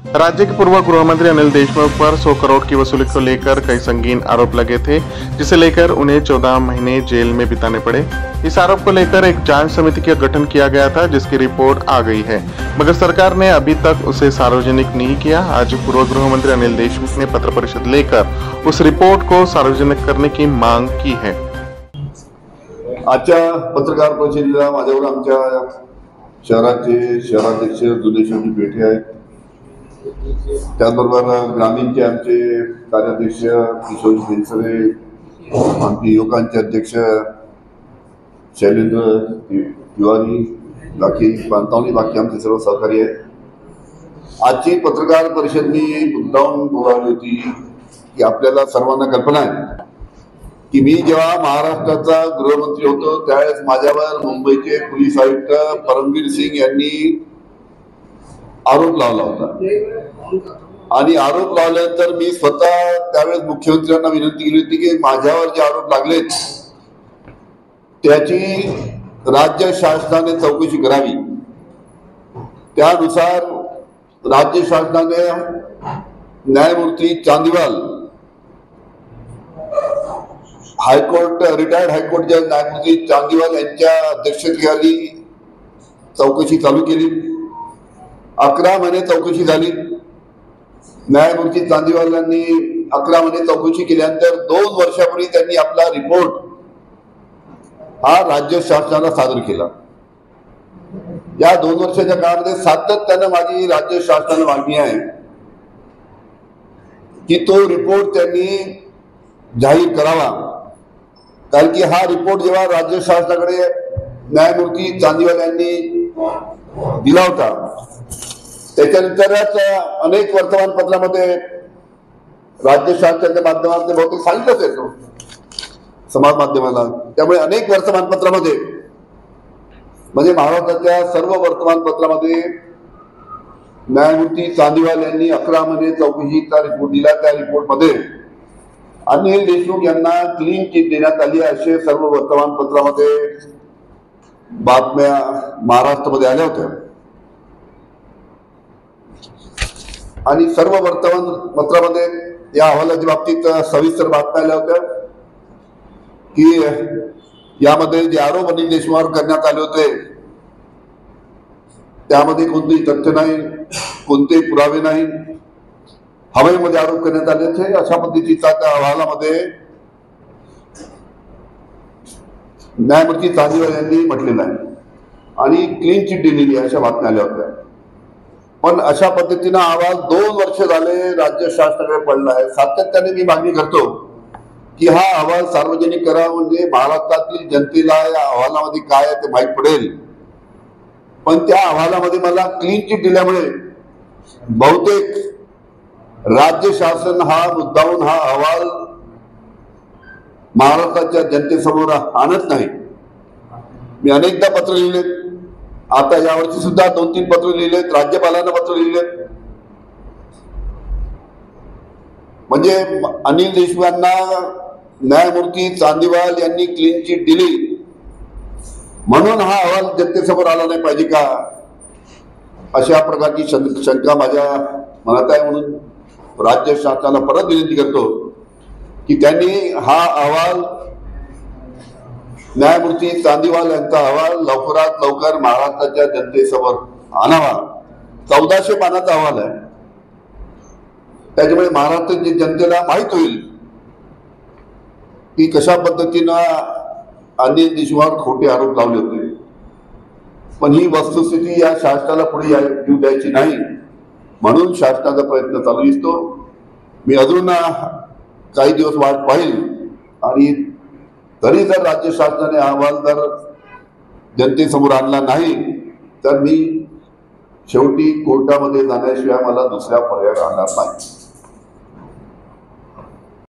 राज्य के पूर्व गृह मंत्री अनिल देशमुख पर 100 करोड़ की वसूली को लेकर कई संगीन आरोप लगे थे, जिसे लेकर उन्हें 14 महीने जेल में बिताने पड़े। इस आरोप को लेकर एक जांच समिति का गठन किया गया था, जिसकी रिपोर्ट आ गई है, मगर सरकार ने अभी तक उसे सार्वजनिक नहीं किया। आज पूर्व गृह मंत्री अनिल देशमुख ने पत्र परिषद लेकर उस रिपोर्ट को सार्वजनिक करने की मांग की है। आजच्या पत्रकार परिषदेला माझ्यावर आमच्या शहराचे शहराध्यक्ष दुलेशांची भेटे आहेत, त्याचबरोबर ग्रामीणचे आमचे कार्याध्यक्ष किशोर बेनसरे, आमचे युवकांचे अध्यक्ष शैलेंद्र तिवारी, बाकी बाकी आमचे सर्व सहकारी आहेत। आजची पत्रकार परिषद मी मुद्दाम बोलावली होती की आपल्याला सर्वांना कल्पना आहे की मी जेव्हा महाराष्ट्राचा गृहमंत्री होतो त्यावेळेस माझ्यावर मुंबईचे पोलीस आयुक्त परमवीर सिंग यांनी आरोप लावला होता आणि आरोप लावल्यानंतर मी स्वतः त्यावेळेस मुख्यमंत्र्यांना विनंती केली होती की माझ्यावर जे आरोप लागलेत त्याची राज्य शासनाने चौकशी करावी। त्यानुसार राज्य शासनाने न्यायमूर्ती चांदीवाल हायकोर्ट रिटायर्ड हायकोर्टच्या न्यायमूर्ती चांदीवाल यांच्या अध्यक्षतेखाली चौकशी चालू केली। 11 महिने चौकशी झाली। न्यायमूर्ती चांदीवाल यांनी 11 महिने चौकशी केल्यानंतर 2 वर्षापूर्वी त्यांनी आपला रिपोर्ट हा राज्य शासनाला सादर केला। या 2 वर्षाच्या काळामध्ये सातत्याने माझी राज्य शासनाला मागणी आहे की तो रिपोर्ट त्यांनी जाहीर करावा, कारण की हा रिपोर्ट जेव्हा राज्य शासनाकडे न्यायमूर्ती चांदीवाल यांनी दिला होता त्याच्यानंतरच अनेक वर्तमानपत्रामध्ये राज्य शासनाच्या माध्यमातून बहुतेक सांगितलंच येतो समाज माध्यमाला, त्यामुळे अनेक वर्तमानपत्रामध्ये म्हणजे महाराष्ट्राच्या सर्व वर्तमानपत्रामध्ये न्यायमूर्ती चांदीवाल यांनी 11 महिने चौकशीचा रिपोर्ट दिला। त्या रिपोर्टमध्ये अनिल देशमुख यांना क्लीन चिट देण्यात आली असे सर्व वर्तमानपत्रामध्ये बातम्या महाराष्ट्रामध्ये आल्या होत्या आणि सर्व वर्तमानपत्रामध्ये या अहवालाच्या बाबतीत सविस्तर बातम्या आल्या होत्या की यामध्ये जे आरोप अनिल देशमुखावर करण्यात आले होते त्यामध्ये कोणतेही तथ्य नाही, कोणतेही पुरावे नाही, हवेमध्ये आरोप करण्यात आले थे अशा पद्धतीचा त्या अहवालामध्ये न्यायमूर्ती चांदीवाल यांनी म्हटलेलं आहे आणि क्लीन चिट दिलेली अशा बातम्या आल्या होत्या। पण अशा पद्धतीने अहवाल 2 वर्ष झाले राज्य शासनाकडे पडला आहे। सातत्याने मी मागणी करतो की हा अहवाल सार्वजनिक करा, म्हणजे महाराष्ट्रातील जनतेला या अहवालामध्ये काय आहे ते माहीत पडेल। पण त्या अहवालामध्ये मला क्लीन चिट दिल्यामुळे बहुतेक राज्य शासन हा मुद्दाहून हा अहवाल महाराष्ट्राच्या जनतेसमोर आणत नाही। मी अनेकदा पत्र लिहिलेत, आता यावर्षी सुद्धा 2-3 पत्र लिहिलेत, राज्यपालांना पत्र लिहिलेत, म्हणजे अनिल देशमुखांना न्यायमूर्ती चांदीवाल यांनी क्लीन चिट दिली म्हणून हा अहवाल जनतेसमोर आला नाही पाहिजे का, अशा प्रकारची शंका माझ्या मनात आहे। म्हणून राज्य शासनाला परत विनंती करतो की त्यांनी हा अहवाल न्यायमूर्ती चांदीवाल यांचा अहवाल लवकरात लवकर महाराष्ट्राच्या जनतेसमोर आणावा। 1400 पानाचा अहवाल आहे, त्याच्यामुळे महाराष्ट्राच्या जनतेला माहित होईल की कशा पद्धतीनं अनिल देशमुखावर खोटे आरोप लावले होते। पण ही वस्तुस्थिती या शासनाला पुढे येऊ द्यायची नाही, म्हणून शासनाचा प्रयत्न चालू दिसतो। मी अजून काही दिवस वाट पाहिल आणि तरी जर राज्य शासनाने अहवाल जर जनतेसमोर आणला नाही तर मी शेवटी कोर्टामध्ये जाण्याशिवाय मला दुसरा पर्याय राहणार नाही।